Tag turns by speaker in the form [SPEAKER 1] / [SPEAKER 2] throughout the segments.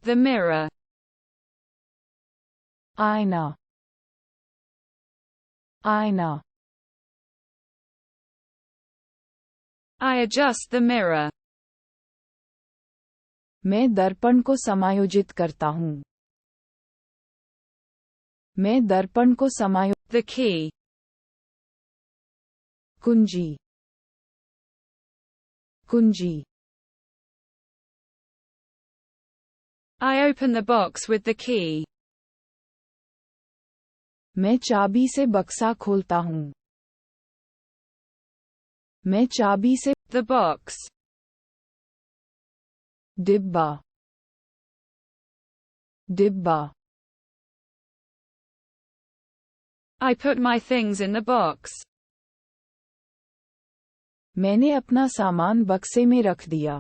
[SPEAKER 1] The mirror.
[SPEAKER 2] आईना, आईना.
[SPEAKER 1] I adjust the mirror.
[SPEAKER 2] मैं दर्पण को समायोजित करता हूँ. मैं दर्पण को
[SPEAKER 1] The key.
[SPEAKER 2] कुंजी, कुंजी.
[SPEAKER 1] I open the box with the key.
[SPEAKER 2] मैं चाबी से बक्सा खोलता हूँ. मैं चाबी से
[SPEAKER 1] The box.
[SPEAKER 2] डिब्बा, डिब्बा.
[SPEAKER 1] I put my things in the box.
[SPEAKER 2] मैंने अपना सामान बक्से में रख दिया.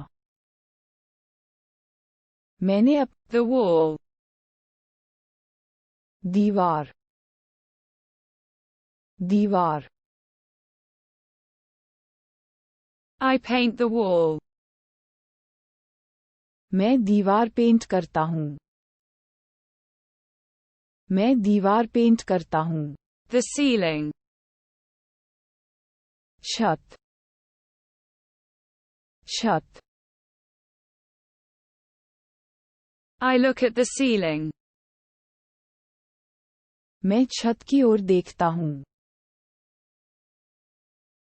[SPEAKER 2] मैंने
[SPEAKER 1] The wall.
[SPEAKER 2] दीवार, दीवार.
[SPEAKER 1] I paint the wall.
[SPEAKER 2] मैं दीवार पेंट करता हूँ. मैं दीवार पेंट करता हूँ.
[SPEAKER 1] The ceiling.
[SPEAKER 2] छत, छत.
[SPEAKER 1] I look at the ceiling.
[SPEAKER 2] मैं छत की ओर देखता हूँ.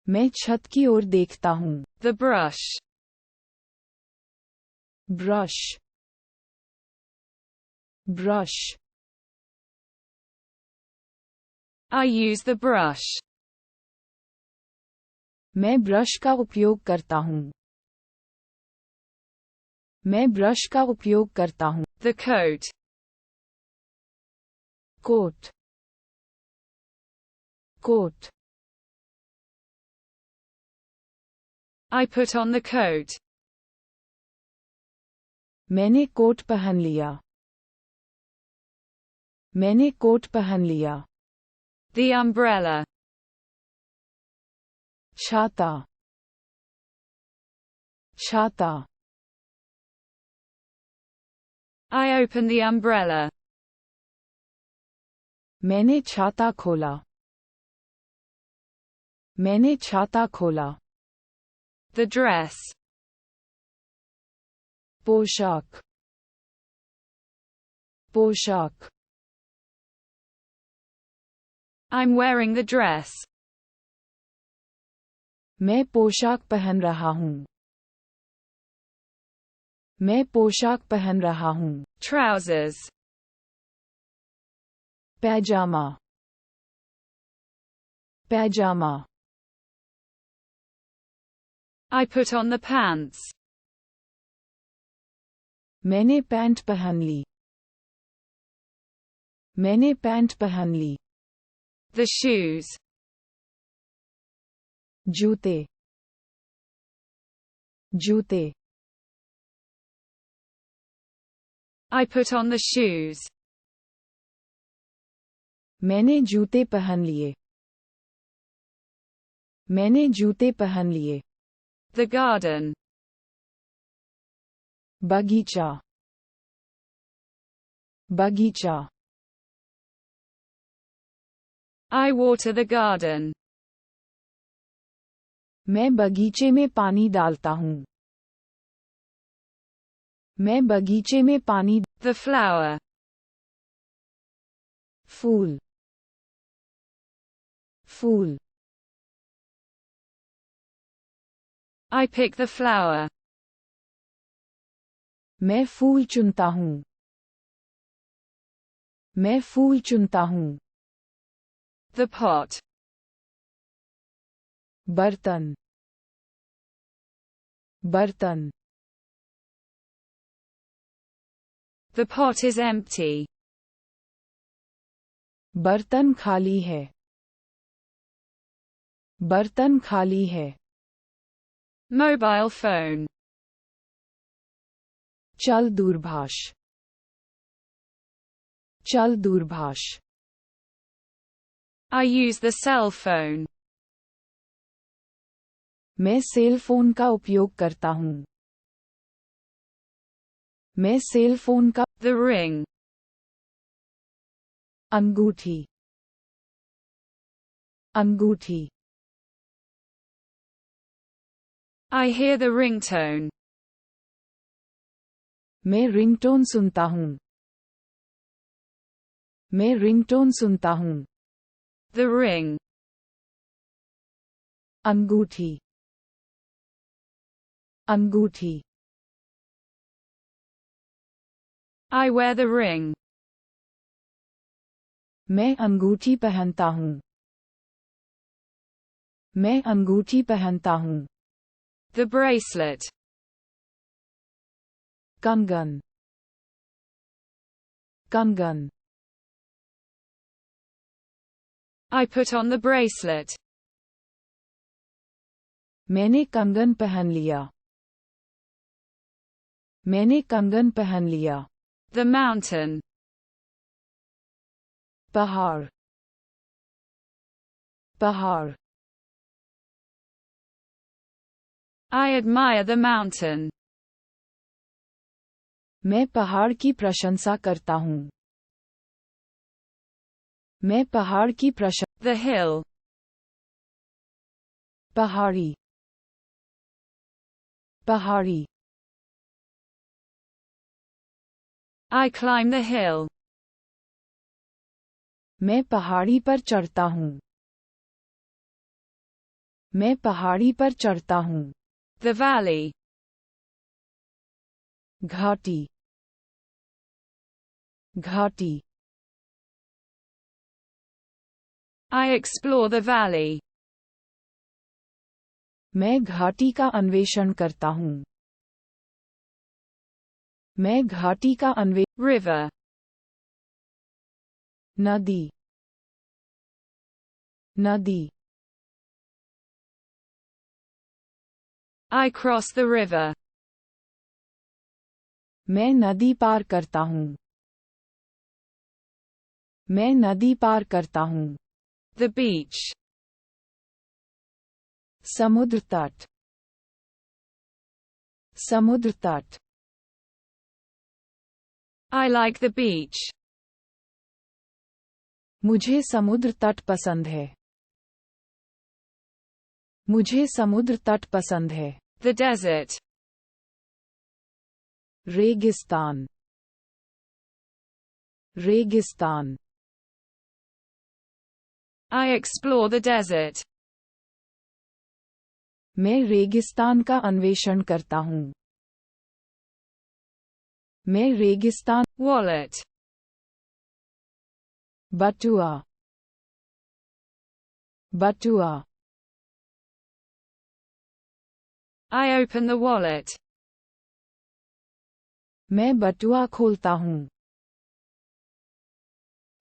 [SPEAKER 2] मैं छत की ओर देखता हूँ.
[SPEAKER 1] The brush.
[SPEAKER 2] Brush, brush.
[SPEAKER 1] I use the brush.
[SPEAKER 2] मैं ब्रश का उपयोग करता हूँ. मैं ब्रश का उपयोग करता हूँ.
[SPEAKER 1] The coat.
[SPEAKER 2] Coat, coat.
[SPEAKER 1] I put on the coat.
[SPEAKER 2] मैंने कोट पहन लिया. मैंने कोट पहन लिया.
[SPEAKER 1] The umbrella.
[SPEAKER 2] छाता, छाता.
[SPEAKER 1] I open the umbrella.
[SPEAKER 2] मैंने छाता खोला. मैंने छाता खोला.
[SPEAKER 1] The dress.
[SPEAKER 2] पोशाक, पोशाक.
[SPEAKER 1] I'm wearing the dress.
[SPEAKER 2] मैं पोशाक पहन रहा हूँ. मैं पोशाक पहन रहा हूँ.
[SPEAKER 1] Trousers.
[SPEAKER 2] Pyjama, pyjama.
[SPEAKER 1] I put on the pants.
[SPEAKER 2] मैंने पैंट पहन ली. मैंने पैंट पहन ली.
[SPEAKER 1] The shoes.
[SPEAKER 2] जूते, जूते.
[SPEAKER 1] I put on the shoes.
[SPEAKER 2] मैंने जूते पहन लिए. मैंने जूते पहन लिए.
[SPEAKER 1] The garden.
[SPEAKER 2] बगीचा, बगीचा.
[SPEAKER 1] I water the garden.
[SPEAKER 2] मैं बगीचे में पानी डालता हूँ. मैं बगीचे में पानी.
[SPEAKER 1] The flower.
[SPEAKER 2] Fool, fool.
[SPEAKER 1] I pick the flower.
[SPEAKER 2] मैं फूल चुनता हूँ. मैं फूल चुनता हूँ.
[SPEAKER 1] The pot.
[SPEAKER 2] बर्तन, बर्तन.
[SPEAKER 1] The pot is empty.
[SPEAKER 2] बर्तन खाली है. बर्तन खाली है.
[SPEAKER 1] Mobile phone.
[SPEAKER 2] चल दूरभाष, चल दूरभाष.
[SPEAKER 1] I use the cell phone.
[SPEAKER 2] मैं सेल फोन का उपयोग करता हूँ. मैं सेल फोन का
[SPEAKER 1] The ring.
[SPEAKER 2] अंगूठी अंगूठी
[SPEAKER 1] I hear the ringtone.
[SPEAKER 2] मैं रिंगटोन सुनता हूँ मैं रिंगटोन सुनता हूँ
[SPEAKER 1] The ring.
[SPEAKER 2] अंगूठी अंगूठी
[SPEAKER 1] I wear the ring.
[SPEAKER 2] मैं अंगूठी पहनता हूँ मैं अंगूठी पहनता हूँ
[SPEAKER 1] The bracelet.
[SPEAKER 2] कंगन कंगन
[SPEAKER 1] I put on the bracelet.
[SPEAKER 2] मैंने कंगन पहन लिया मैंने कंगन पहन लिया
[SPEAKER 1] The mountain.
[SPEAKER 2] पहाड़ पहाड़
[SPEAKER 1] I admire the mountain.
[SPEAKER 2] मैं पहाड़ की प्रशंसा करता हूँ मैं पहाड़ की प्रशंसा
[SPEAKER 1] The hill.
[SPEAKER 2] पहाड़ी पहाड़ी
[SPEAKER 1] I climb the hill.
[SPEAKER 2] मैं पहाड़ी पर चढ़ता हूँ मैं पहाड़ी पर चढ़ता हूँ
[SPEAKER 1] The valley.
[SPEAKER 2] घाटी घाटी
[SPEAKER 1] I explore the valley.
[SPEAKER 2] मैं घाटी का अन्वेषण करता हूँ मैं घाटी का
[SPEAKER 1] River.
[SPEAKER 2] नदी नदी
[SPEAKER 1] I cross the river.
[SPEAKER 2] मैं नदी पार करता हूँ मैं नदी पार करता हूँ
[SPEAKER 1] The beach.
[SPEAKER 2] समुद्र तट समुद्र तट
[SPEAKER 1] I like the beach.
[SPEAKER 2] मुझे समुद्र तट पसंद है मुझे समुद्र तट पसंद है
[SPEAKER 1] The desert.
[SPEAKER 2] रेगिस्तान रेगिस्तान
[SPEAKER 1] I explore the desert.
[SPEAKER 2] मैं रेगिस्तान का अन्वेषण करता हूँ मैं रेगिस्तान
[SPEAKER 1] Wallet.
[SPEAKER 2] बटुआ बटुआ
[SPEAKER 1] I open the wallet.
[SPEAKER 2] मैं बटुआ खोलता हूँ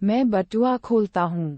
[SPEAKER 2] मैं बटुआ खोलता हूँ